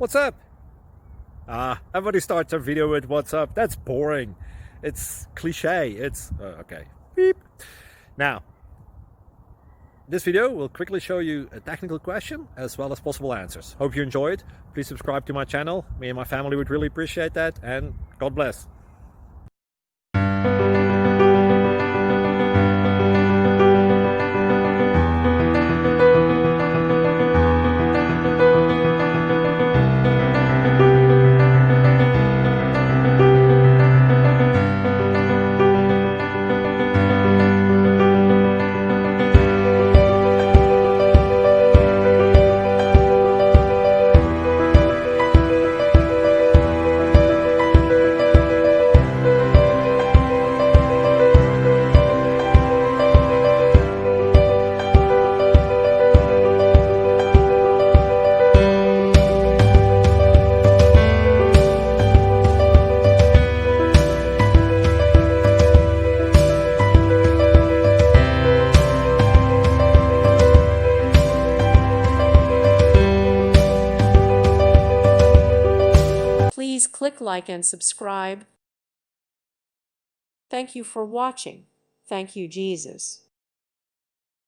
What's up? Everybody starts their video with what's up. That's boring. It's cliche. It's okay. Beep. Now, this video will quickly show you a technical question as well as possible answers. Hope you enjoy it. Please subscribe to my channel. Me and my family would really appreciate that, and God bless. Please click like and subscribe. Thank you for watching. Thank you, Jesus.